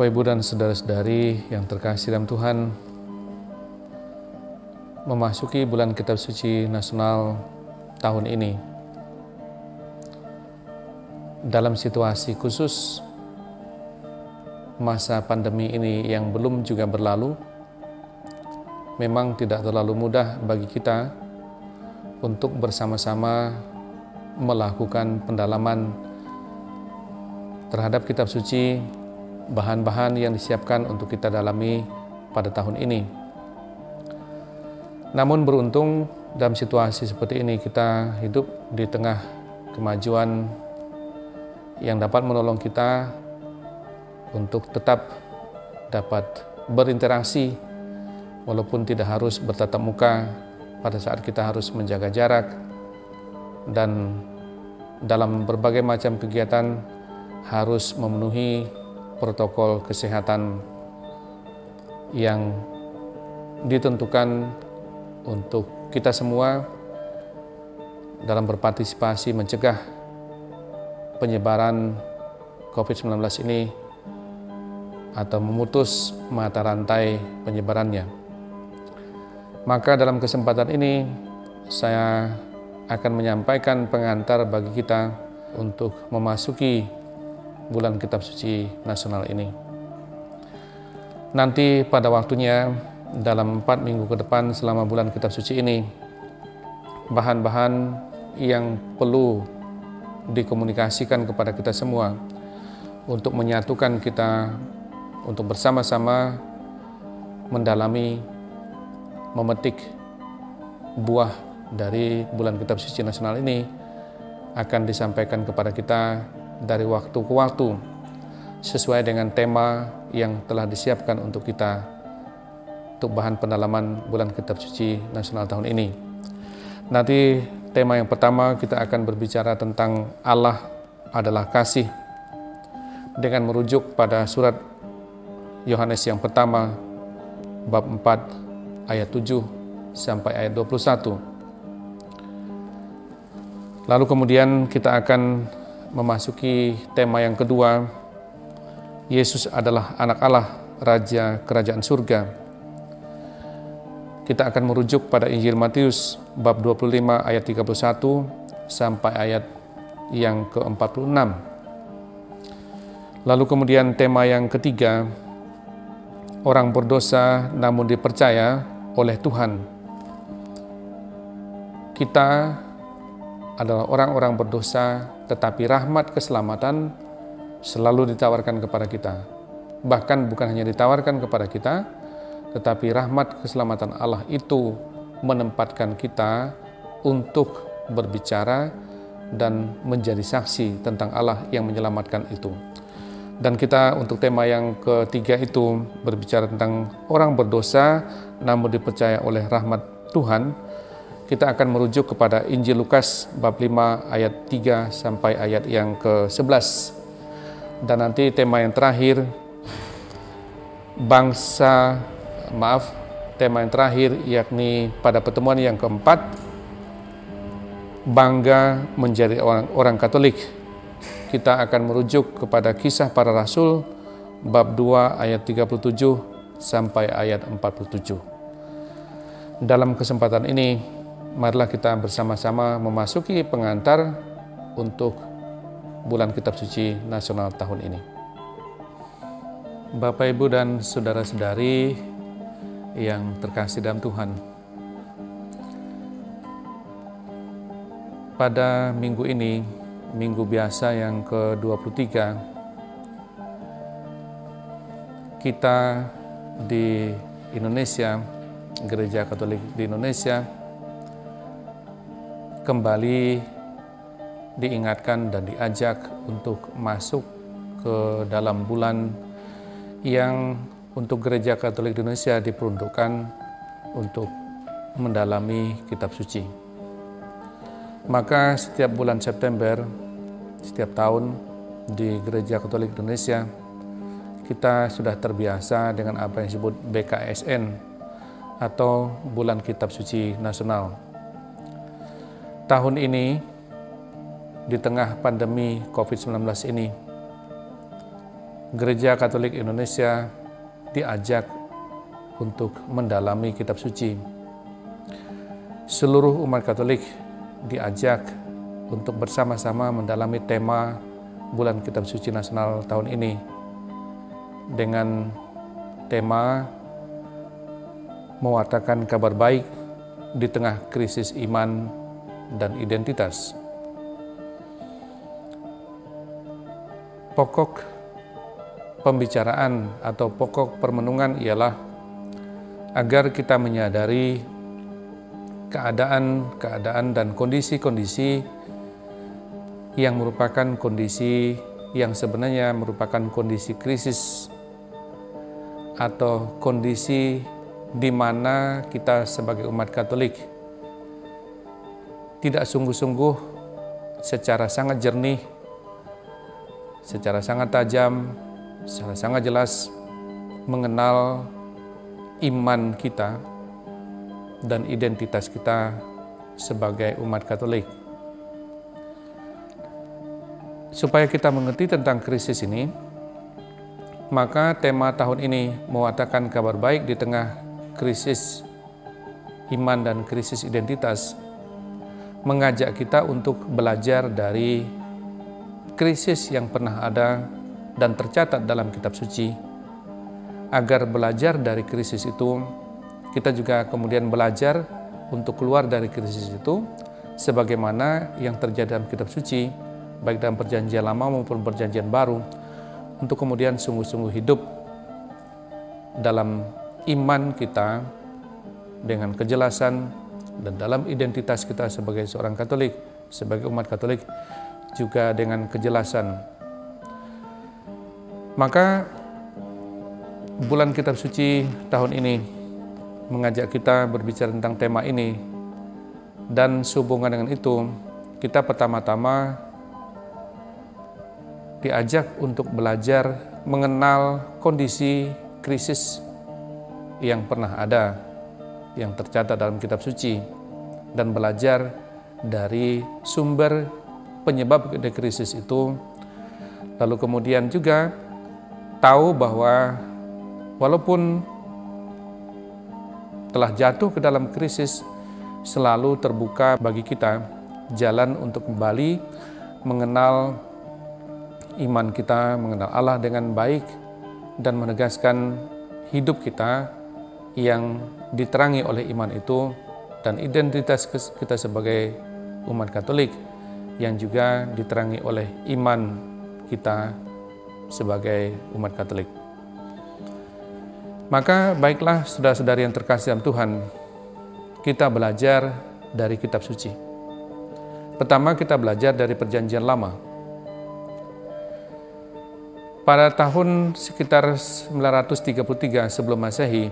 Bapak, Ibu, dan saudara-saudari yang terkasih dalam Tuhan, memasuki bulan Kitab Suci Nasional tahun ini dalam situasi khusus masa pandemi ini yang belum juga berlalu, memang tidak terlalu mudah bagi kita untuk bersama-sama melakukan pendalaman terhadap Kitab Suci, bahan-bahan yang disiapkan untuk kita dalami pada tahun ini. Namun beruntung dalam situasi seperti ini kita hidup di tengah kemajuan yang dapat menolong kita untuk tetap dapat berinteraksi walaupun tidak harus bertatap muka pada saat kita harus menjaga jarak, dan dalam berbagai macam kegiatan harus memenuhi protokol kesehatan yang ditentukan untuk kita semua dalam berpartisipasi mencegah penyebaran COVID-19 ini atau memutus mata rantai penyebarannya. Maka dalam kesempatan ini saya akan menyampaikan pengantar bagi kita untuk memasuki bulan Kitab Suci Nasional ini. Nanti pada waktunya dalam 4 minggu ke depan selama bulan Kitab Suci ini, bahan-bahan yang perlu dikomunikasikan kepada kita semua untuk menyatukan kita untuk bersama-sama mendalami, memetik buah dari bulan Kitab Suci Nasional ini akan disampaikan kepada kita dari waktu ke waktu sesuai dengan tema yang telah disiapkan untuk kita untuk bahan pendalaman bulan Kitab Suci Nasional tahun ini. Nanti tema yang pertama kita akan berbicara tentang Allah adalah kasih dengan merujuk pada surat Yohanes yang pertama bab 4 ayat 7 sampai ayat 21. Lalu kemudian kita akan memasuki tema yang kedua, Yesus adalah anak Allah, Raja Kerajaan Surga. Kita akan merujuk pada Injil Matius bab 25 ayat 31 sampai ayat yang ke-46. Lalu kemudian tema yang ketiga, orang berdosa namun dipercaya oleh Tuhan. Kita adalah orang-orang berdosa, tetapi rahmat keselamatan selalu ditawarkan kepada kita. Bahkan bukan hanya ditawarkan kepada kita, tetapi rahmat keselamatan Allah itu menempatkan kita untuk berbicara dan menjadi saksi tentang Allah yang menyelamatkan itu. Dan kita untuk tema yang ketiga itu berbicara tentang orang berdosa namun dipercaya oleh rahmat Tuhan. Kita akan merujuk kepada Injil Lukas bab 5 ayat 3 sampai ayat yang ke-11. Dan nanti tema yang terakhir, tema yang terakhir yakni pada pertemuan yang keempat, bangga menjadi orang Katolik. Kita akan merujuk kepada Kisah Para Rasul bab 2 ayat 37 sampai ayat 47. Dalam kesempatan ini, marilah kita bersama-sama memasuki pengantar untuk bulan Kitab Suci Nasional tahun ini. Bapak, Ibu, dan saudara-saudari yang terkasih dalam Tuhan, pada minggu ini, minggu biasa yang ke-23, kita di Indonesia, Gereja Katolik di Indonesia, kembali diingatkan dan diajak untuk masuk ke dalam bulan yang untuk Gereja Katolik di Indonesia diperuntukkan untuk mendalami Kitab Suci. Maka setiap bulan September, setiap tahun di Gereja Katolik Indonesia, kita sudah terbiasa dengan apa yang disebut BKSN atau Bulan Kitab Suci Nasional. Tahun ini, di tengah pandemi COVID-19 ini, Gereja Katolik Indonesia diajak untuk mendalami kitab suci. Seluruh umat Katolik diajak untuk bersama-sama mendalami tema Bulan Kitab Suci Nasional tahun ini dengan tema mewartakan kabar baik di tengah krisis iman dan identitas. Pokok pembicaraan atau pokok permenungan ialah agar kita menyadari keadaan dan kondisi-kondisi yang merupakan kondisi yang sebenarnya merupakan kondisi krisis atau kondisi di mana kita sebagai umat Katolik tidak sungguh-sungguh secara sangat jernih, secara sangat tajam, secara sangat jelas mengenal iman kita dan identitas kita sebagai umat Katolik. Supaya kita mengerti tentang krisis ini, maka tema tahun ini mewartakan kabar baik di tengah krisis iman dan krisis identitas, mengajak kita untuk belajar dari krisis yang pernah ada dan tercatat dalam kitab suci, agar belajar dari krisis itu, kita juga kemudian belajar untuk keluar dari krisis itu, sebagaimana yang terjadi dalam kitab suci, baik dalam perjanjian lama maupun perjanjian baru, untuk kemudian sungguh-sungguh hidup dalam iman kita dengan kejelasan dan dalam identitas kita sebagai seorang Katolik, sebagai umat Katolik, juga dengan kejelasan. Maka bulan kitab suci tahun ini mengajak kita berbicara tentang tema ini, dan sehubungan dengan itu kita pertama-tama diajak untuk belajar mengenal kondisi krisis yang pernah ada, yang tercatat dalam kitab suci, dan belajar dari sumber penyebab dari krisis itu, lalu kemudian juga tahu bahwa walaupun telah jatuh ke dalam krisis, selalu terbuka bagi kita jalan untuk kembali mengenal iman kita, mengenal Allah dengan baik, dan menegaskan hidup kita yang diterangi oleh iman itu, dan identitas kita sebagai umat Katolik yang juga diterangi oleh iman kita sebagai umat Katolik. Maka baiklah saudara-saudari yang terkasih dalam Tuhan, kita belajar dari kitab suci. Pertama, kita belajar dari perjanjian lama. Pada tahun sekitar 933 sebelum Masehi,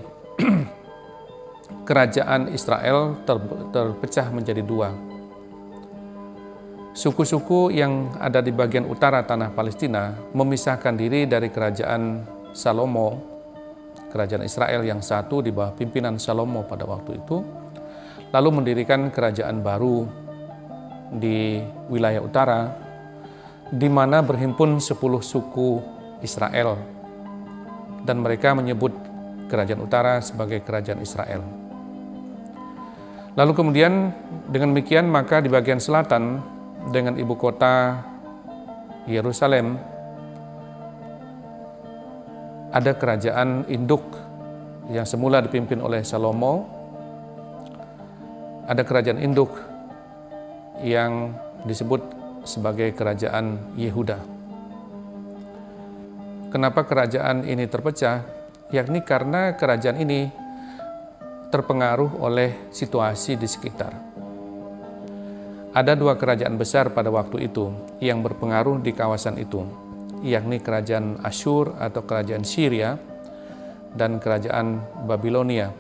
kerajaan Israel terpecah menjadi dua. Suku-suku yang ada di bagian utara tanah Palestina memisahkan diri dari kerajaan Salomo, kerajaan Israel yang satu di bawah pimpinan Salomo pada waktu itu, lalu mendirikan kerajaan baru di wilayah utara, di mana berhimpun 10 suku Israel, dan mereka menyebut kerajaan utara sebagai kerajaan Israel. Lalu kemudian dengan demikian maka di bagian selatan dengan ibu kota Yerusalem ada kerajaan induk yang semula dipimpin oleh Salomo, ada kerajaan induk yang disebut sebagai kerajaan Yehuda. Kenapa kerajaan ini terpecah? Yakni karena kerajaan ini terpengaruh oleh situasi di sekitar. Ada dua kerajaan besar pada waktu itu yang berpengaruh di kawasan itu, yakni kerajaan Asyur atau kerajaan Syria dan kerajaan Babilonia.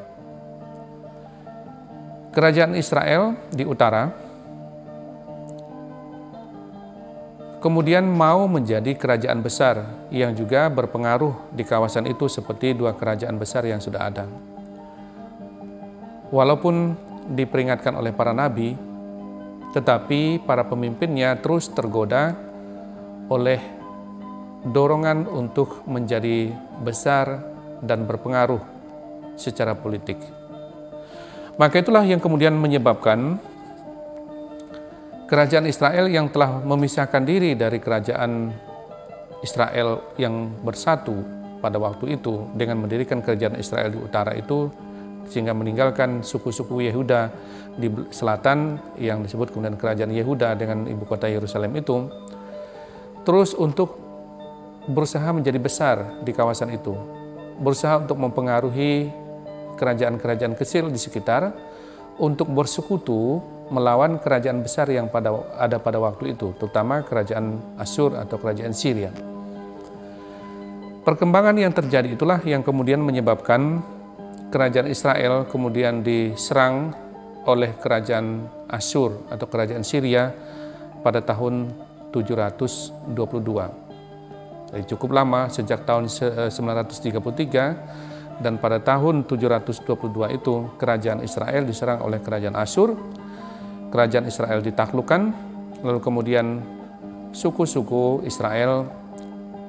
Kerajaan Israel di utara kemudian mau menjadi kerajaan besar yang juga berpengaruh di kawasan itu seperti dua kerajaan besar yang sudah ada. Walaupun diperingatkan oleh para nabi, tetapi para pemimpinnya terus tergoda oleh dorongan untuk menjadi besar dan berpengaruh secara politik. Maka itulah yang kemudian menyebabkan kerajaan Israel yang telah memisahkan diri dari kerajaan Israel yang bersatu pada waktu itu dengan mendirikan kerajaan Israel di utara itu, sehingga meninggalkan suku-suku Yehuda di selatan yang disebut kemudian kerajaan Yehuda dengan ibu kota Yerusalem itu, terus untuk berusaha menjadi besar di kawasan itu, berusaha untuk mempengaruhi kerajaan-kerajaan kecil di sekitar untuk bersekutu melawan kerajaan besar yang ada pada waktu itu, terutama kerajaan Asyur atau kerajaan Syria. Perkembangan yang terjadi itulah yang kemudian menyebabkan kerajaan Israel kemudian diserang oleh kerajaan Asyur atau kerajaan Syria pada tahun 722. Jadi cukup lama, sejak tahun 933, dan pada tahun 722 itu kerajaan Israel diserang oleh kerajaan Asyur. Kerajaan Israel ditaklukkan, lalu kemudian suku-suku Israel,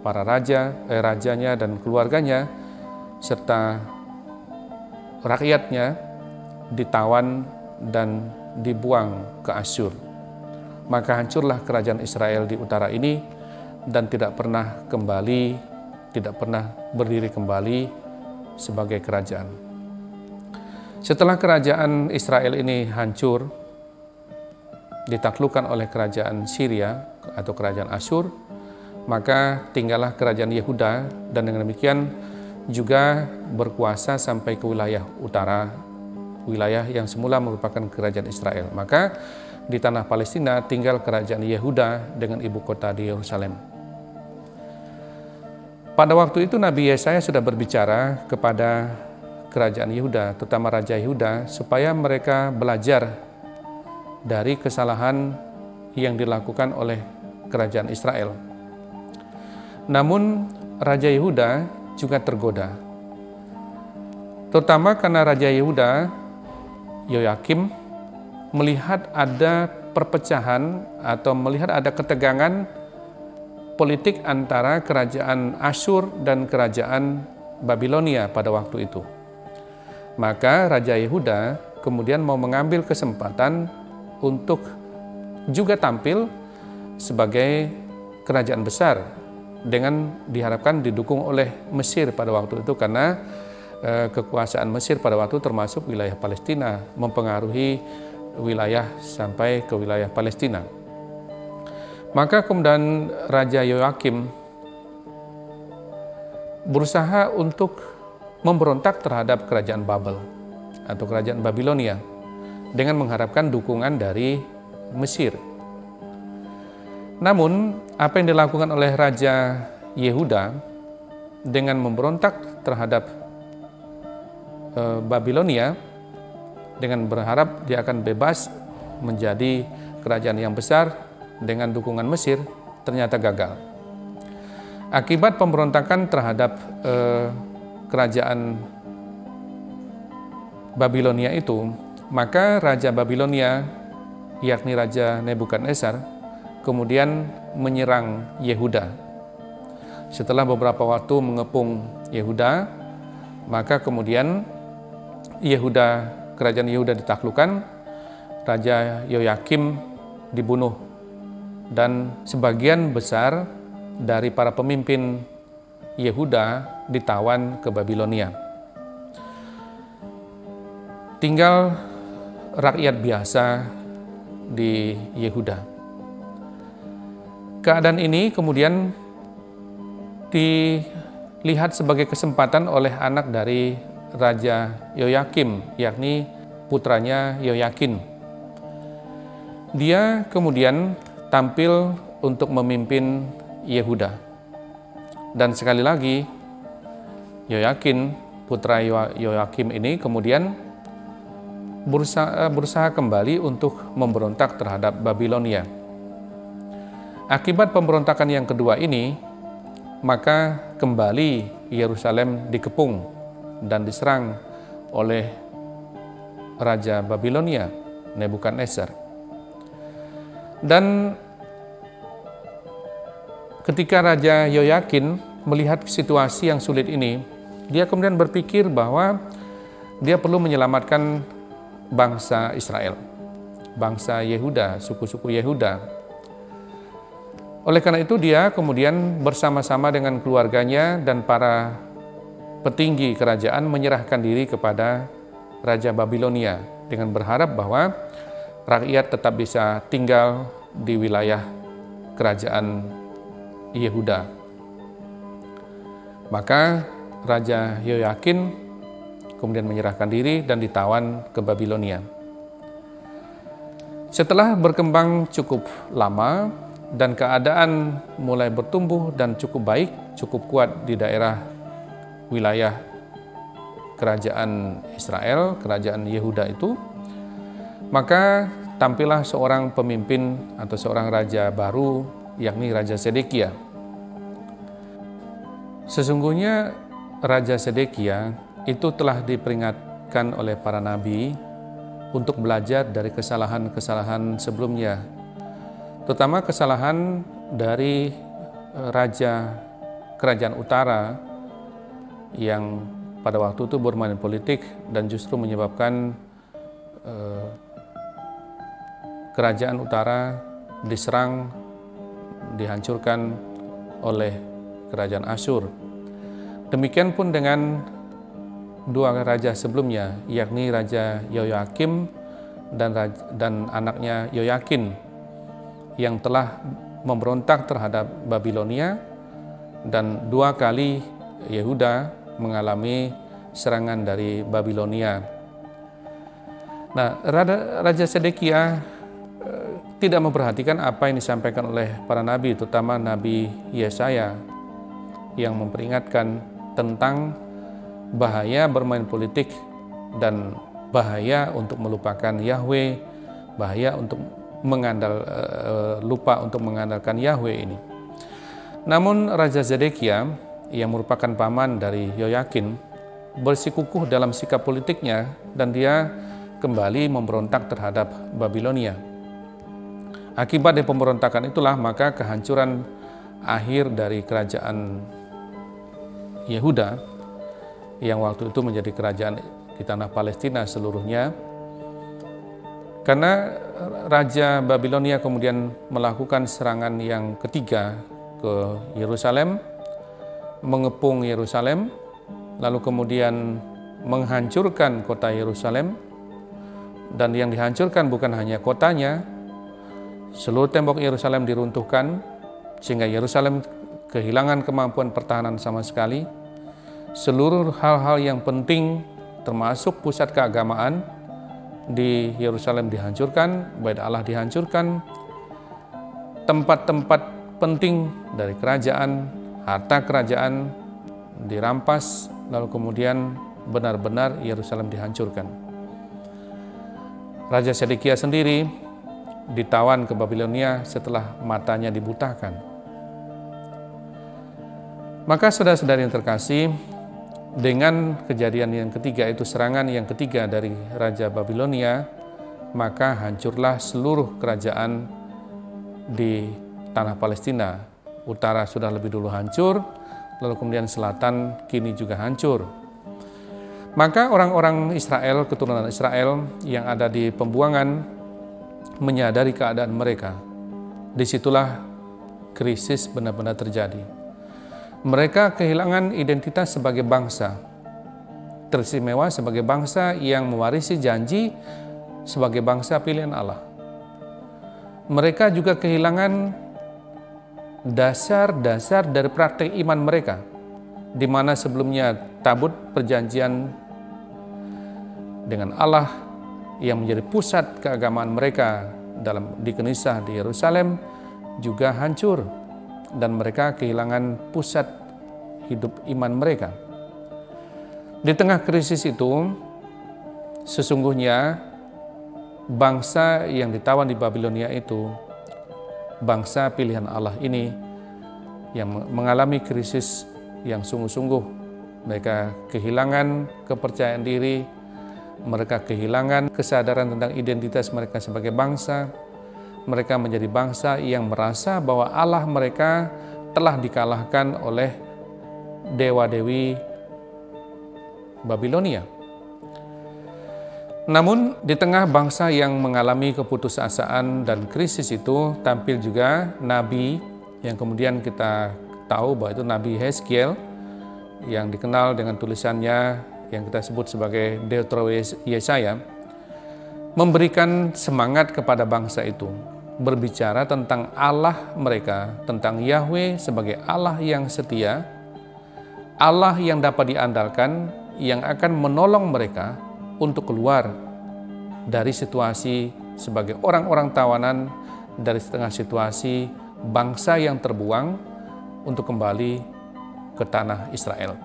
para rajanya dan keluarganya serta rakyatnya ditawan dan dibuang ke Asyur. Maka hancurlah kerajaan Israel di utara ini dan tidak pernah berdiri kembali sebagai kerajaan. Setelah kerajaan Israel ini hancur, ditaklukkan oleh kerajaan Syria atau kerajaan Asyur, maka tinggallah kerajaan Yehuda dan dengan demikian juga berkuasa sampai ke wilayah utara, wilayah yang semula merupakan kerajaan Israel. Maka di tanah Palestina tinggal kerajaan Yehuda dengan ibu kota di Yerusalem. Pada waktu itu Nabi Yesaya sudah berbicara kepada kerajaan Yehuda, terutama Raja Yehuda, supaya mereka belajar dari kesalahan yang dilakukan oleh kerajaan Israel. Namun Raja Yehuda juga tergoda, terutama karena Raja Yehuda Yoyakim melihat ada perpecahan atau melihat ada ketegangan politik antara kerajaan Asyur dan kerajaan Babilonia pada waktu itu. Maka Raja Yehuda kemudian mau mengambil kesempatan untuk juga tampil sebagai kerajaan besar dengan diharapkan didukung oleh Mesir pada waktu itu, karena kekuasaan Mesir pada waktu termasuk wilayah Palestina, mempengaruhi wilayah sampai ke wilayah Palestina. Maka kemudian Raja Yoyakim berusaha untuk memberontak terhadap kerajaan Babel atau kerajaan Babilonia dengan mengharapkan dukungan dari Mesir. Namun apa yang dilakukan oleh Raja Yehuda dengan memberontak terhadap Babilonia dengan berharap dia akan bebas menjadi kerajaan yang besar dengan dukungan Mesir, ternyata gagal. Akibat pemberontakan terhadap kerajaan Babilonia itu, maka Raja Babilonia, yakni Raja Nebukadnezar, kemudian menyerang Yehuda. Setelah beberapa waktu mengepung Yehuda, maka kemudian kerajaan Yehuda ditaklukkan, Raja Yoyakim dibunuh, dan sebagian besar dari para pemimpin Yehuda ditawan ke Babilonia. Tinggal rakyat biasa di Yehuda. Keadaan ini kemudian dilihat sebagai kesempatan oleh anak dari Raja Yoyakim, yakni putranya Yoyakin. Dia kemudian tampil untuk memimpin Yehuda. Dan sekali lagi, Yoyakin, putra Yoyakim ini kemudian berusaha kembali untuk memberontak terhadap Babilonia. Akibat pemberontakan yang kedua ini, maka kembali Yerusalem dikepung dan diserang oleh Raja Babilonia, Nebukadnezar. Dan ketika Raja Yoyakin melihat situasi yang sulit ini, dia kemudian berpikir bahwa dia perlu menyelamatkan bangsa Israel, bangsa Yehuda, suku-suku Yehuda. Oleh karena itu dia kemudian bersama-sama dengan keluarganya dan para petinggi kerajaan menyerahkan diri kepada Raja Babilonia dengan berharap bahwa rakyat tetap bisa tinggal di wilayah kerajaan Yehuda. Maka Raja Yoyakin kemudian menyerahkan diri dan ditawan ke Babilonia. Setelah berkembang cukup lama dan keadaan mulai bertumbuh dan cukup baik, cukup kuat di daerah wilayah kerajaan Israel, kerajaan Yehuda itu, maka tampillah seorang pemimpin atau seorang raja baru, yakni Raja Sedekia. Sesungguhnya Raja Sedekia itu telah diperingatkan oleh para nabi untuk belajar dari kesalahan-kesalahan sebelumnya, terutama kesalahan dari raja kerajaan utara yang pada waktu itu bermain politik dan justru menyebabkan kerajaan utara diserang, dihancurkan oleh kerajaan Asyur. Demikian pun dengan dua raja sebelumnya, yakni Raja Yoyakim dan anaknya Yoyakin yang telah memberontak terhadap Babilonia, dan dua kali Yehuda mengalami serangan dari Babilonia. Nah, Raja Sedekia tidak memperhatikan apa yang disampaikan oleh para nabi, terutama Nabi Yesaya yang memperingatkan tentang bahaya bermain politik dan bahaya untuk melupakan Yahweh, bahaya untuk lupa untuk mengandalkan Yahweh ini. Namun Raja Sedekia yang merupakan paman dari Yoyakin bersikukuh dalam sikap politiknya dan dia kembali memberontak terhadap Babilonia. Akibat dari pemberontakan itulah maka kehancuran akhir dari kerajaan Yehuda yang waktu itu menjadi kerajaan di tanah Palestina seluruhnya, karena Raja Babilonia kemudian melakukan serangan yang ketiga ke Yerusalem, mengepung Yerusalem, lalu kemudian menghancurkan kota Yerusalem, dan yang dihancurkan bukan hanya kotanya, seluruh tembok Yerusalem diruntuhkan sehingga Yerusalem kehilangan kemampuan pertahanan sama sekali. Seluruh hal-hal yang penting termasuk pusat keagamaan di Yerusalem dihancurkan, Bait Allah dihancurkan, tempat-tempat penting dari kerajaan, harta kerajaan dirampas, lalu kemudian benar-benar Yerusalem dihancurkan. Raja Sedekia sendiri ditawan ke Babilonia setelah matanya dibutakan. Maka saudara-saudari yang terkasih, dengan kejadian yang ketiga, itu serangan yang ketiga dari Raja Babilonia, maka hancurlah seluruh kerajaan di tanah Palestina. Utara sudah lebih dulu hancur, lalu kemudian selatan kini juga hancur. Maka orang-orang Israel, keturunan Israel yang ada di pembuangan menyadari keadaan mereka. Disitulah krisis benar-benar terjadi. Mereka kehilangan identitas sebagai bangsa teristimewa, sebagai bangsa yang mewarisi janji sebagai bangsa pilihan Allah. Mereka juga kehilangan dasar-dasar dari praktek iman mereka, di mana sebelumnya tabut perjanjian dengan Allah yang menjadi pusat keagamaan mereka di Kenisah di Yerusalem juga hancur, dan mereka kehilangan pusat hidup iman mereka. Di tengah krisis itu, sesungguhnya bangsa yang ditawan di Babilonia itu, bangsa pilihan Allah ini yang mengalami krisis yang sungguh-sungguh. Mereka kehilangan kepercayaan diri, mereka kehilangan kesadaran tentang identitas mereka sebagai bangsa. Mereka menjadi bangsa yang merasa bahwa Allah mereka telah dikalahkan oleh dewa-dewi Babilonia. Namun di tengah bangsa yang mengalami keputusasaan dan krisis itu tampil juga nabi yang kemudian kita tahu bahwa itu Nabi Hezkiel yang dikenal dengan tulisannya yang kita sebut sebagai Deutero-Yesaya, memberikan semangat kepada bangsa itu, berbicara tentang Allah mereka, tentang Yahweh sebagai Allah yang setia, Allah yang dapat diandalkan, yang akan menolong mereka untuk keluar dari situasi sebagai orang-orang tawanan, dari setengah situasi bangsa yang terbuang untuk kembali ke tanah Israel.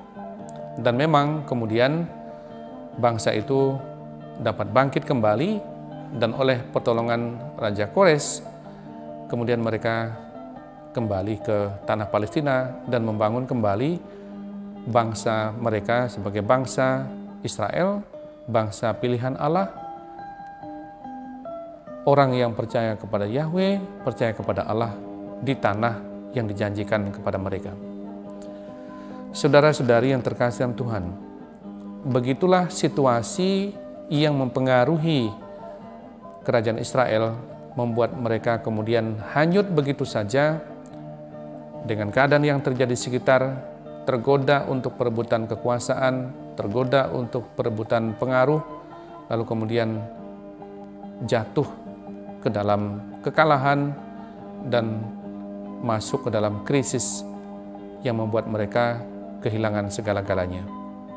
Dan memang kemudian bangsa itu dapat bangkit kembali, dan oleh pertolongan Raja Kores kemudian mereka kembali ke tanah Palestina dan membangun kembali bangsa mereka sebagai bangsa Israel, bangsa pilihan Allah, orang yang percaya kepada Yahweh, percaya kepada Allah di tanah yang dijanjikan kepada mereka. Saudara-saudari yang terkasih dalam Tuhan, begitulah situasi yang mempengaruhi kerajaan Israel, membuat mereka kemudian hanyut begitu saja dengan keadaan yang terjadi di sekitar, tergoda untuk perebutan kekuasaan, tergoda untuk perebutan pengaruh, lalu kemudian jatuh ke dalam kekalahan dan masuk ke dalam krisis yang membuat mereka kehilangan segala-galanya,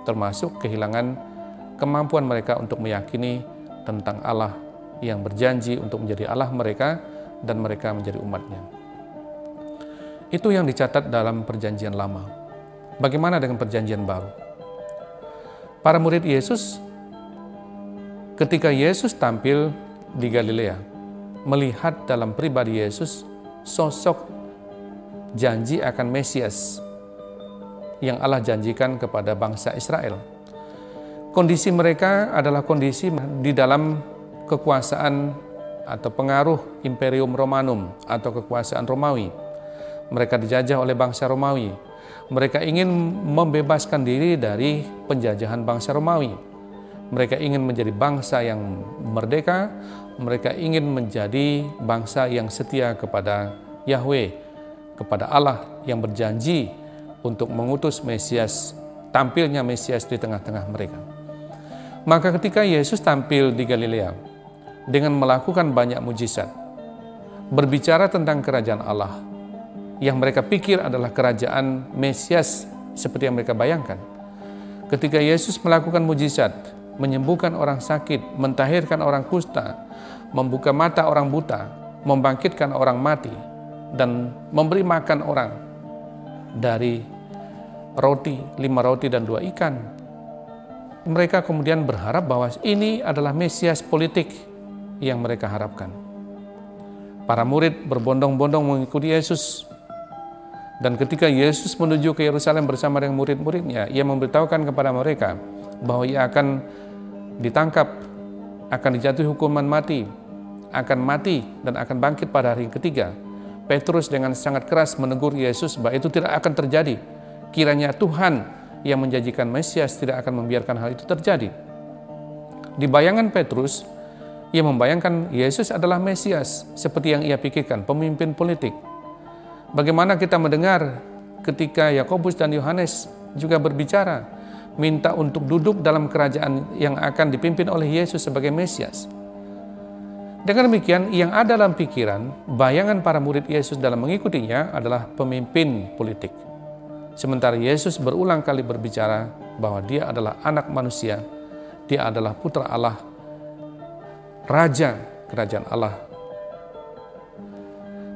termasuk kehilangan kemampuan mereka untuk meyakini tentang Allah yang berjanji untuk menjadi Allah mereka dan mereka menjadi umatnya. Itu yang dicatat dalam perjanjian lama. Bagaimana dengan perjanjian baru? Para murid Yesus, ketika Yesus tampil di Galilea, melihat dalam pribadi Yesus sosok janji akan Mesias yang Allah janjikan kepada bangsa Israel. Kondisi mereka adalah kondisi di dalam kekuasaan atau pengaruh Imperium Romanum atau kekuasaan Romawi. Mereka dijajah oleh bangsa Romawi. Mereka ingin membebaskan diri dari penjajahan bangsa Romawi. Mereka ingin menjadi bangsa yang merdeka. Mereka ingin menjadi bangsa yang setia kepada Yahweh, kepada Allah yang berjanji untuk mengutus Mesias, tampilnya Mesias di tengah-tengah mereka. Maka ketika Yesus tampil di Galilea dengan melakukan banyak mujizat, berbicara tentang kerajaan Allah yang mereka pikir adalah kerajaan Mesias seperti yang mereka bayangkan. Ketika Yesus melakukan mujizat, menyembuhkan orang sakit, mentahirkan orang kusta, membuka mata orang buta, membangkitkan orang mati, dan memberi makan orang dari roti, 5 roti dan 2 ikan. Mereka kemudian berharap bahwa ini adalah Mesias politik yang mereka harapkan. Para murid berbondong-bondong mengikuti Yesus. Dan ketika Yesus menuju ke Yerusalem bersama dengan murid-muridnya, ia memberitahukan kepada mereka bahwa ia akan ditangkap, akan dijatuhi hukuman mati, akan mati dan akan bangkit pada hari ketiga. Petrus dengan sangat keras menegur Yesus bahwa itu tidak akan terjadi. Kiranya Tuhan yang menjanjikan Mesias tidak akan membiarkan hal itu terjadi. Di bayangan Petrus, ia membayangkan Yesus adalah Mesias seperti yang ia pikirkan, pemimpin politik. Bagaimana kita mendengar ketika Yakobus dan Yohanes juga berbicara, minta untuk duduk dalam kerajaan yang akan dipimpin oleh Yesus sebagai Mesias. Dengan demikian, yang ada dalam pikiran, bayangan para murid Yesus dalam mengikutinya adalah pemimpin politik. Sementara Yesus berulang kali berbicara bahwa dia adalah anak manusia, dia adalah putra Allah, raja kerajaan Allah.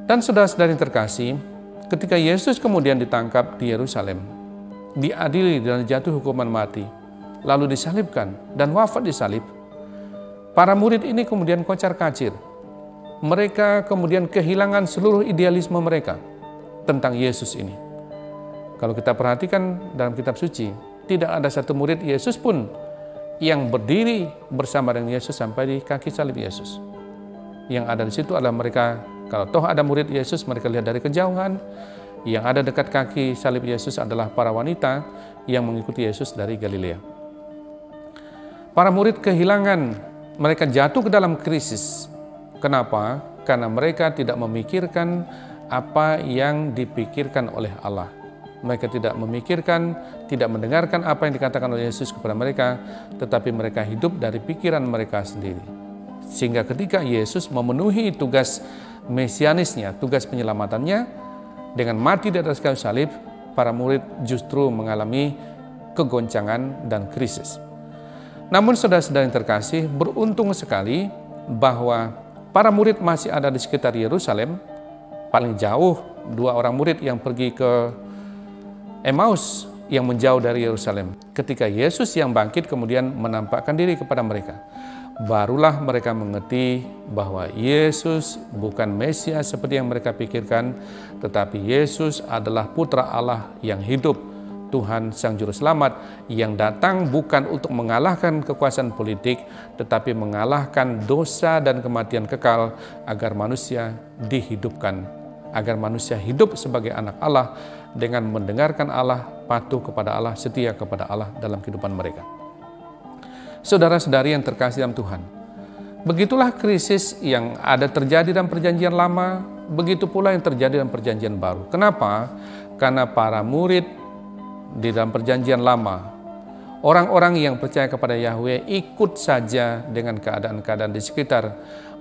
Dan saudara-saudari terkasih, ketika Yesus kemudian ditangkap di Yerusalem, diadili dan jatuh hukuman mati, lalu disalibkan dan wafat di salib, para murid ini kemudian kocar-kacir. Mereka kemudian kehilangan seluruh idealisme mereka tentang Yesus ini. Kalau kita perhatikan dalam kitab suci, tidak ada satu murid Yesus pun yang berdiri bersama dengan Yesus sampai di kaki salib Yesus. Yang ada di situ adalah mereka, kalau toh ada murid Yesus, mereka lihat dari kejauhan. Yang ada dekat kaki salib Yesus adalah para wanita yang mengikuti Yesus dari Galilea. Para murid kehilangan, mereka jatuh ke dalam krisis. Kenapa? Karena mereka tidak memikirkan apa yang dipikirkan oleh Allah. Mereka tidak memikirkan, tidak mendengarkan apa yang dikatakan oleh Yesus kepada mereka, tetapi mereka hidup dari pikiran mereka sendiri. Sehingga ketika Yesus memenuhi tugas mesianisnya, tugas penyelamatannya, dengan mati di atas kayu salib, para murid justru mengalami kegoncangan dan krisis. Namun saudara-saudara yang terkasih, beruntung sekali bahwa para murid masih ada di sekitar Yerusalem. Paling jauh 2 orang murid yang pergi ke Emmaus yang menjauh dari Yerusalem. Ketika Yesus yang bangkit kemudian menampakkan diri kepada mereka, barulah mereka mengerti bahwa Yesus bukan Mesias seperti yang mereka pikirkan, tetapi Yesus adalah Putra Allah yang hidup, Tuhan Sang Juru Selamat, yang datang bukan untuk mengalahkan kekuasaan politik, tetapi mengalahkan dosa dan kematian kekal agar manusia dihidupkan, agar manusia hidup sebagai anak Allah dengan mendengarkan Allah, patuh kepada Allah, setia kepada Allah dalam kehidupan mereka. Saudara-saudari yang terkasih dalam Tuhan, begitulah krisis yang ada terjadi dalam perjanjian lama, begitu pula yang terjadi dalam perjanjian baru. Kenapa? Karena para murid di dalam perjanjian lama, orang-orang yang percaya kepada Yahweh ikut saja dengan keadaan-keadaan di sekitar.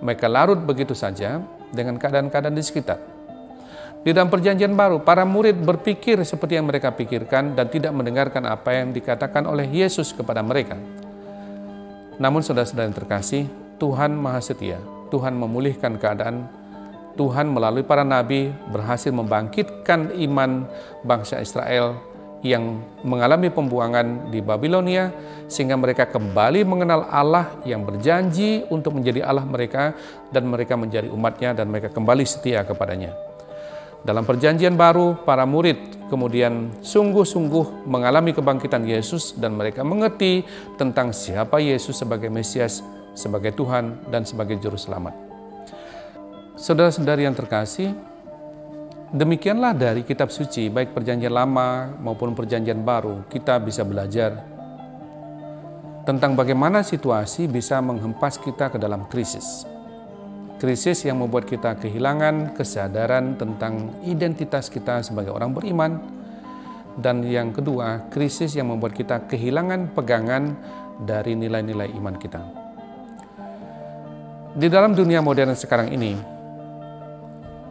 Mereka larut begitu saja dengan keadaan-keadaan di sekitar. Di dalam perjanjian baru, para murid berpikir seperti yang mereka pikirkan dan tidak mendengarkan apa yang dikatakan oleh Yesus kepada mereka. Namun saudara-saudara yang terkasih, Tuhan Maha Setia. Tuhan memulihkan keadaan. Tuhan melalui para nabi berhasil membangkitkan iman bangsa Israel yang mengalami pembuangan di Babilonia, sehingga mereka kembali mengenal Allah yang berjanji untuk menjadi Allah mereka, dan mereka menjadi umatnya, dan mereka kembali setia kepadanya. Dalam perjanjian baru, para murid kemudian sungguh-sungguh mengalami kebangkitan Yesus dan mereka mengerti tentang siapa Yesus sebagai Mesias, sebagai Tuhan, dan sebagai Juru Selamat. Saudara-saudari yang terkasih, demikianlah dari kitab suci, baik perjanjian lama maupun perjanjian baru, kita bisa belajar tentang bagaimana situasi bisa menghempas kita ke dalam krisis. Krisis yang membuat kita kehilangan kesadaran tentang identitas kita sebagai orang beriman. Dan yang kedua, krisis yang membuat kita kehilangan pegangan dari nilai-nilai iman kita. Di dalam dunia modern sekarang ini,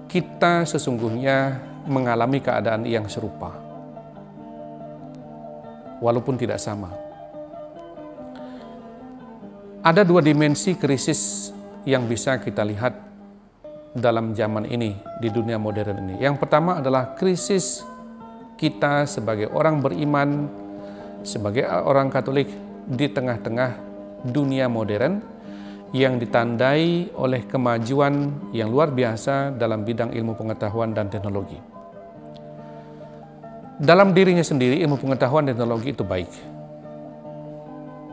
kita sesungguhnya mengalami keadaan yang serupa, walaupun tidak sama. Ada 2 dimensi krisis yang bisa kita lihat dalam zaman ini, di dunia modern ini. Yang pertama adalah krisis kita sebagai orang beriman, sebagai orang Katolik di tengah-tengah dunia modern yang ditandai oleh kemajuan yang luar biasa dalam bidang ilmu pengetahuan dan teknologi. Dalam dirinya sendiri, ilmu pengetahuan dan teknologi itu baik,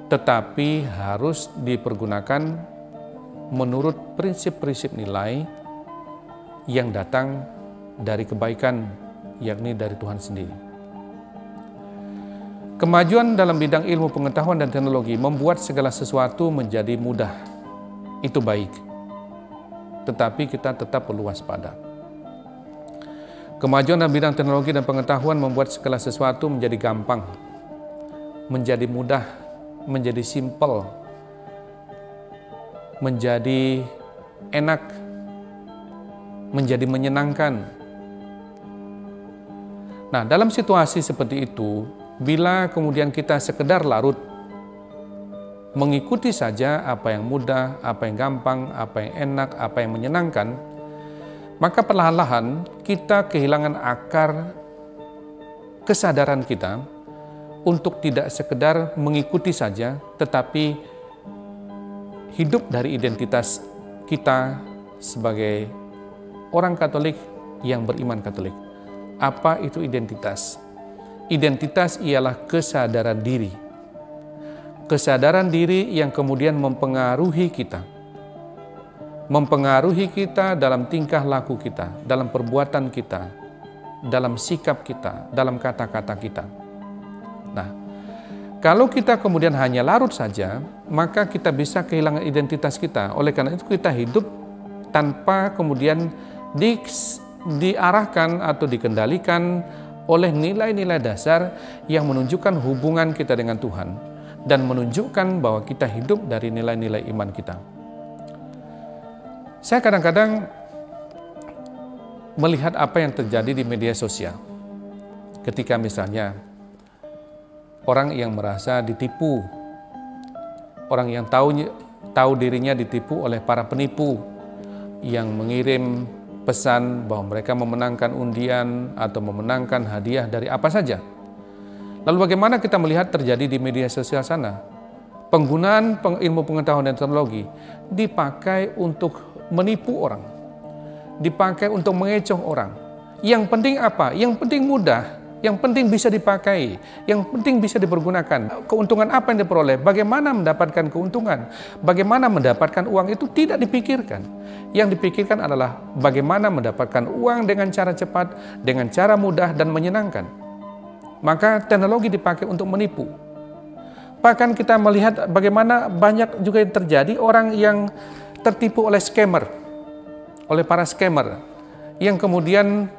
tetapi harus dipergunakan menurut prinsip-prinsip nilai yang datang dari kebaikan, yakni dari Tuhan sendiri. Kemajuan dalam bidang ilmu pengetahuan dan teknologi membuat segala sesuatu menjadi mudah. Itu baik, tetapi kita tetap perlu waspada. Kemajuan dalam bidang teknologi dan pengetahuan membuat segala sesuatu menjadi gampang, menjadi mudah, menjadi simpel, menjadi enak, menjadi menyenangkan. Nah, dalam situasi seperti itu, bila kemudian kita sekedar larut mengikuti saja apa yang mudah, apa yang gampang, apa yang enak, apa yang menyenangkan, maka perlahan-lahan kita kehilangan akar kesadaran kita untuk tidak sekedar mengikuti saja, tetapi hidup dari identitas kita sebagai orang Katolik yang beriman Katolik. Apa itu identitas? Identitas ialah kesadaran diri. Kesadaran diri yang kemudian mempengaruhi kita. Mempengaruhi kita dalam tingkah laku kita, dalam perbuatan kita, dalam sikap kita, dalam kata-kata kita. Nah, kalau kita kemudian hanya larut saja, maka kita bisa kehilangan identitas kita. Oleh karena itu kita hidup tanpa kemudian diarahkan atau dikendalikan oleh nilai-nilai dasar yang menunjukkan hubungan kita dengan Tuhan dan menunjukkan bahwa kita hidup dari nilai-nilai iman kita. Saya kadang-kadang melihat apa yang terjadi di media sosial. Ketika misalnya orang yang merasa ditipu, orang yang tahu dirinya ditipu oleh para penipu yang mengirim pesan bahwa mereka memenangkan undian atau memenangkan hadiah dari apa saja. Lalu bagaimana kita melihat terjadi di media sosial sana? Penggunaan ilmu pengetahuan dan teknologi dipakai untuk menipu orang, dipakai untuk mengecoh orang. Yang penting apa? Yang penting mudah. Yang penting bisa dipakai, yang penting bisa dipergunakan. Keuntungan apa yang diperoleh? Bagaimana mendapatkan keuntungan? Bagaimana mendapatkan uang itu tidak dipikirkan. Yang dipikirkan adalah bagaimana mendapatkan uang dengan cara cepat, dengan cara mudah dan menyenangkan. Maka teknologi dipakai untuk menipu. Bahkan kita melihat bagaimana banyak juga yang terjadi orang yang tertipu oleh scammer, oleh para scammer, yang kemudian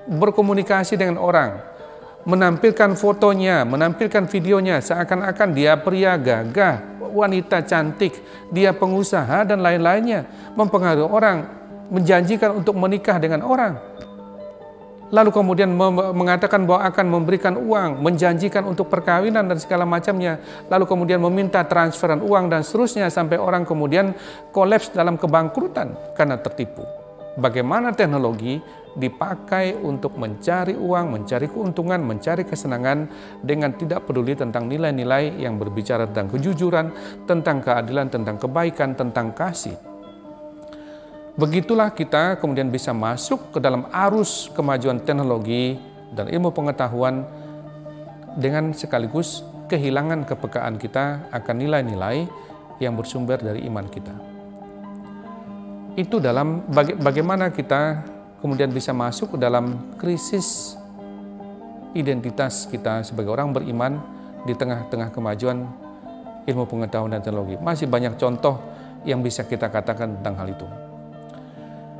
berkomunikasi dengan orang, menampilkan fotonya, menampilkan videonya seakan-akan dia pria gagah, wanita cantik, dia pengusaha dan lain-lainnya, mempengaruhi orang, menjanjikan untuk menikah dengan orang. Lalu kemudian mengatakan bahwa akan memberikan uang, menjanjikan untuk perkawinan dan segala macamnya. Lalu kemudian meminta transferan uang dan seterusnya sampai orang kemudian kolaps dalam kebangkrutan karena tertipu. Bagaimana teknologi dipakai untuk mencari uang, mencari keuntungan, mencari kesenangan dengan tidak peduli tentang nilai-nilai yang berbicara tentang kejujuran, tentang keadilan, tentang kebaikan, tentang kasih. Begitulah kita kemudian bisa masuk ke dalam arus kemajuan teknologi dan ilmu pengetahuan dengan sekaligus kehilangan kepekaan kita akan nilai-nilai yang bersumber dari iman kita. Itu dalam bagaimana kita kemudian bisa masuk ke dalam krisis identitas kita sebagai orang beriman di tengah-tengah kemajuan ilmu pengetahuan dan teknologi. Masih banyak contoh yang bisa kita katakan tentang hal itu.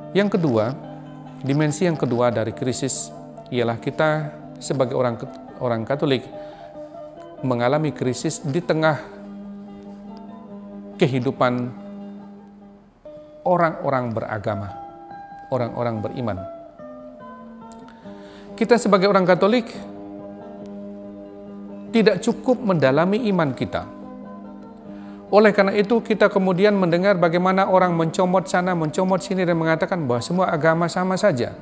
Yang kedua, dimensi yang kedua dari krisis ialah kita sebagai orang Katolik mengalami krisis di tengah kehidupan orang-orang beragama, orang-orang beriman. Kita sebagai orang Katolik tidak cukup mendalami iman kita. Oleh karena itu kita kemudian mendengar bagaimana orang mencomot sana, mencomot sini dan mengatakan bahwa semua agama sama saja.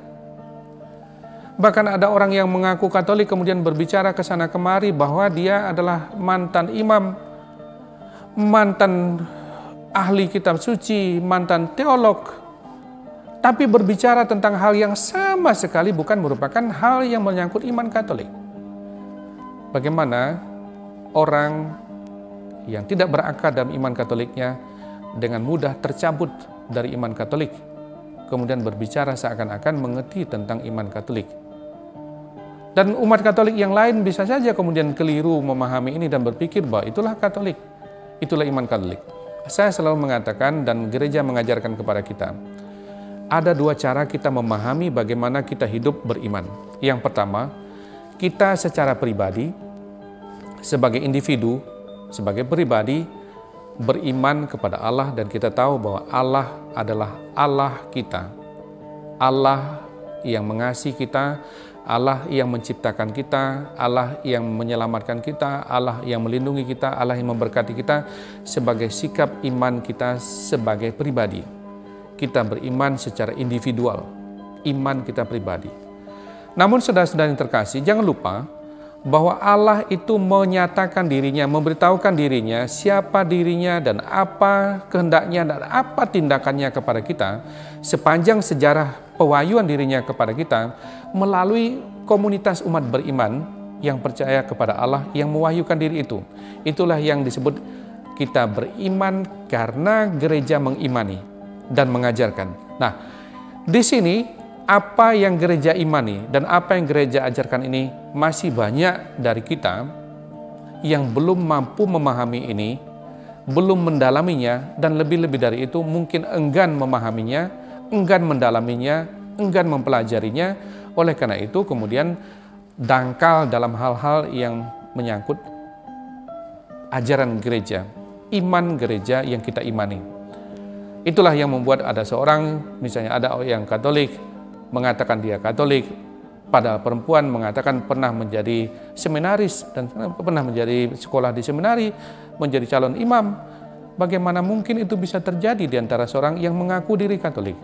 Bahkan ada orang yang mengaku Katolik kemudian berbicara ke sana kemari bahwa dia adalah mantan imam, mantan ahli kitab suci, mantan teolog, tapi berbicara tentang hal yang sama sekali bukan merupakan hal yang menyangkut iman Katolik. Bagaimana orang yang tidak berakar dalam iman Katoliknya dengan mudah tercabut dari iman Katolik, kemudian berbicara seakan-akan mengerti tentang iman Katolik. Dan umat Katolik yang lain bisa saja kemudian keliru memahami ini dan berpikir bahwa itulah Katolik, itulah iman Katolik. Saya selalu mengatakan dan gereja mengajarkan kepada kita, ada dua cara kita memahami bagaimana kita hidup beriman. Yang pertama, kita secara pribadi, sebagai individu, sebagai pribadi, beriman kepada Allah dan kita tahu bahwa Allah adalah Allah kita. Allah yang mengasihi kita, Allah yang menciptakan kita, Allah yang menyelamatkan kita, Allah yang melindungi kita, Allah yang memberkati kita sebagai sikap iman kita sebagai pribadi. Kita beriman secara individual, iman kita pribadi. Namun saudara-saudara yang terkasih, jangan lupa bahwa Allah itu menyatakan dirinya, memberitahukan dirinya, siapa dirinya dan apa kehendaknya dan apa tindakannya kepada kita sepanjang sejarah pewahyuan dirinya kepada kita melalui komunitas umat beriman yang percaya kepada Allah yang mewahyukan diri itu. Itulah yang disebut kita beriman karena gereja mengimani dan mengajarkan. Nah, di sini apa yang gereja imani dan apa yang gereja ajarkan ini, masih banyak dari kita yang belum mampu memahami ini, belum mendalaminya, dan lebih-lebih dari itu mungkin enggan memahaminya, enggan mendalaminya, enggan mempelajarinya. Oleh karena itu kemudian dangkal dalam hal-hal yang menyangkut ajaran gereja, iman gereja yang kita imani. Itulah yang membuat ada seorang, misalnya ada yang Katolik, mengatakan dia Katolik, pada perempuan mengatakan pernah menjadi seminaris dan pernah menjadi sekolah di seminari, menjadi calon imam. Bagaimana mungkin itu bisa terjadi di antara seorang yang mengaku diri Katolik?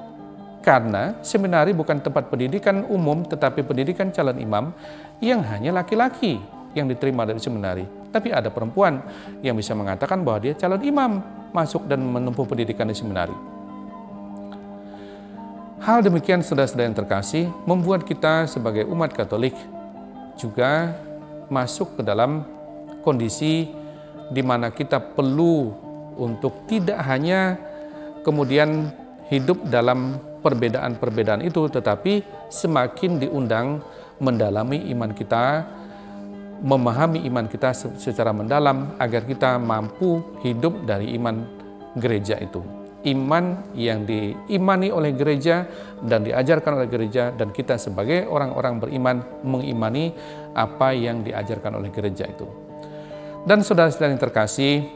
Karena seminari bukan tempat pendidikan umum, tetapi pendidikan calon imam yang hanya laki-laki yang diterima dari seminari. Tapi ada perempuan yang bisa mengatakan bahwa dia calon imam, masuk dan menempuh pendidikan di seminari. Hal demikian, saudara-saudara yang terkasih, membuat kita sebagai umat Katolik juga masuk ke dalam kondisi di mana kita perlu untuk tidak hanya kemudian hidup dalam perbedaan-perbedaan itu, tetapi semakin diundang mendalami iman kita, memahami iman kita secara mendalam agar kita mampu hidup dari iman gereja itu. Iman yang diimani oleh gereja dan diajarkan oleh gereja, dan kita sebagai orang-orang beriman mengimani apa yang diajarkan oleh gereja itu. Dan saudara-saudara yang terkasih,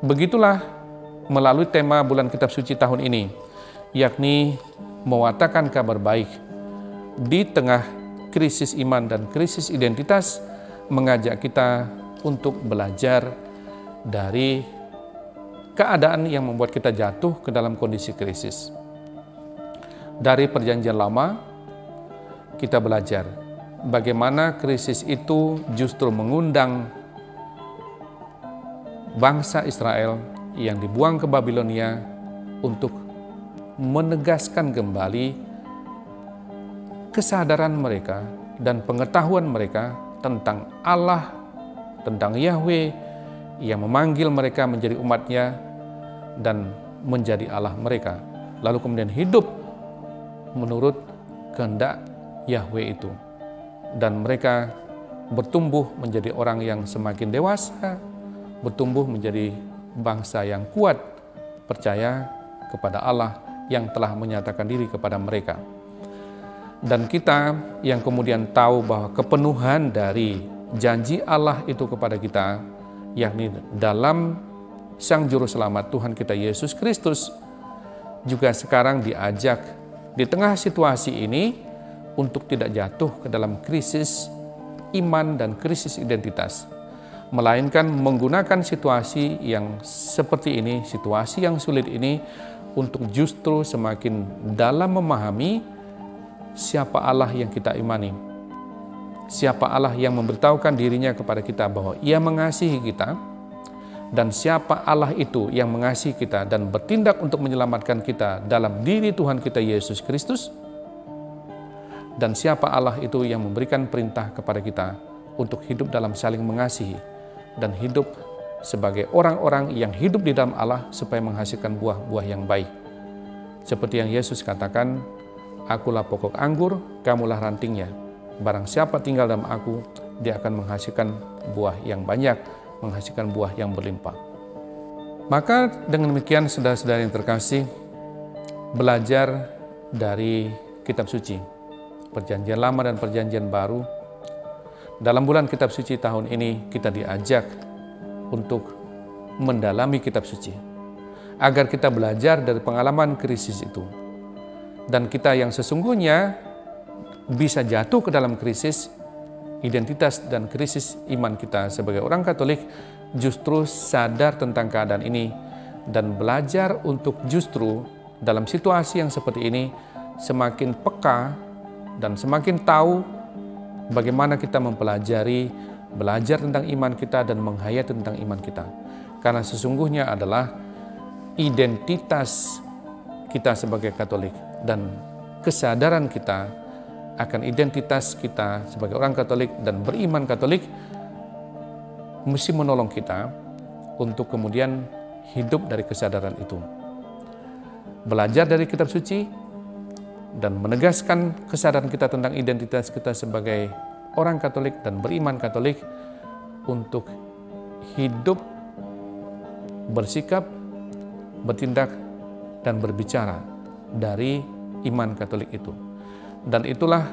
begitulah melalui tema bulan Kitab Suci tahun ini, yakni mewartakan kabar baik di tengah krisis iman dan krisis identitas, mengajak kita untuk belajar dari keadaan yang membuat kita jatuh ke dalam kondisi krisis. Dari Perjanjian Lama, kita belajar bagaimana krisis itu justru mengundang bangsa Israel yang dibuang ke Babilonia untuk menegaskan kembali kesadaran mereka dan pengetahuan mereka tentang Allah, tentang Yahweh yang memanggil mereka menjadi umatnya dan menjadi Allah mereka, lalu kemudian hidup menurut kehendak Yahweh itu, dan mereka bertumbuh menjadi orang yang semakin dewasa, bertumbuh menjadi bangsa yang kuat, percaya kepada Allah yang telah menyatakan diri kepada mereka. Dan kita yang kemudian tahu bahwa kepenuhan dari janji Allah itu kepada kita, yakni dalam Sang Juru Selamat Tuhan kita Yesus Kristus, juga sekarang diajak di tengah situasi ini untuk tidak jatuh ke dalam krisis iman dan krisis identitas, melainkan menggunakan situasi yang seperti ini, situasi yang sulit ini, untuk justru semakin dalam memahami siapa Allah yang kita imani, siapa Allah yang memberitahukan dirinya kepada kita bahwa Ia mengasihi kita, dan siapa Allah itu yang mengasihi kita dan bertindak untuk menyelamatkan kita dalam diri Tuhan kita Yesus Kristus, dan siapa Allah itu yang memberikan perintah kepada kita untuk hidup dalam saling mengasihi dan hidup sebagai orang-orang yang hidup di dalam Allah supaya menghasilkan buah-buah yang baik. Seperti yang Yesus katakan, "Akulah pokok anggur, kamulah rantingnya. Barang siapa tinggal dalam aku, dia akan menghasilkan buah yang banyak, menghasilkan buah yang berlimpah." Maka dengan demikian, saudara-saudara yang terkasih, belajar dari Kitab Suci, Perjanjian Lama dan Perjanjian Baru, dalam bulan Kitab Suci tahun ini kita diajak untuk mendalami Kitab Suci, agar kita belajar dari pengalaman krisis itu. Dan kita yang sesungguhnya bisa jatuh ke dalam krisis identitas dan krisis iman kita sebagai orang Katolik, justru sadar tentang keadaan ini dan belajar untuk justru dalam situasi yang seperti ini semakin peka dan semakin tahu bagaimana kita mempelajari, belajar tentang iman kita dan menghayati tentang iman kita. Karena sesungguhnya adalah identitas kita sebagai Katolik dan kesadaran kita akan identitas kita sebagai orang Katolik dan beriman Katolik mesti menolong kita untuk kemudian hidup dari kesadaran itu. Belajar dari Kitab Suci, dan menegaskan kesadaran kita tentang identitas kita sebagai orang Katolik dan beriman Katolik untuk hidup, bersikap, bertindak, dan berbicara dari iman Katolik itu. Dan itulah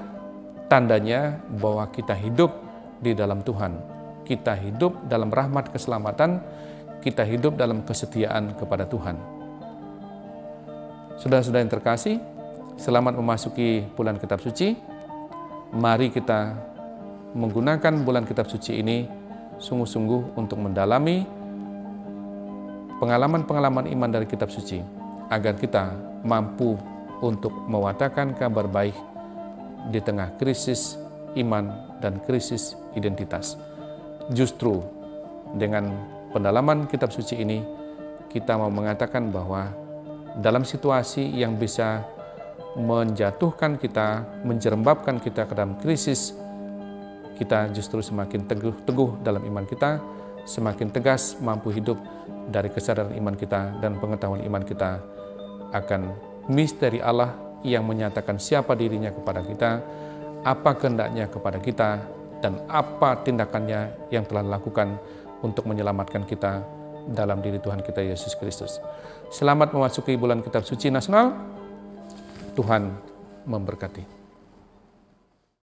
tandanya bahwa kita hidup di dalam Tuhan. Kita hidup dalam rahmat keselamatan, kita hidup dalam kesetiaan kepada Tuhan. Saudara-saudara yang terkasih, selamat memasuki bulan Kitab Suci. Mari kita menggunakan bulan Kitab Suci ini sungguh-sungguh untuk mendalami pengalaman-pengalaman iman dari Kitab Suci, agar kita mampu untuk mewartakan kabar baik di tengah krisis iman dan krisis identitas. Justru dengan pendalaman Kitab Suci ini, kita mau mengatakan bahwa dalam situasi yang bisa menjatuhkan kita, menjerembabkan kita ke dalam krisis, kita justru semakin teguh dalam iman kita, semakin tegas mampu hidup dari kesadaran iman kita dan pengetahuan iman kita akan misteri Allah yang menyatakan siapa dirinya kepada kita, apa kehendaknya kepada kita, dan apa tindakannya yang telah dilakukan untuk menyelamatkan kita dalam diri Tuhan kita Yesus Kristus. Selamat memasuki bulan Kitab Suci Nasional. Tuhan memberkati.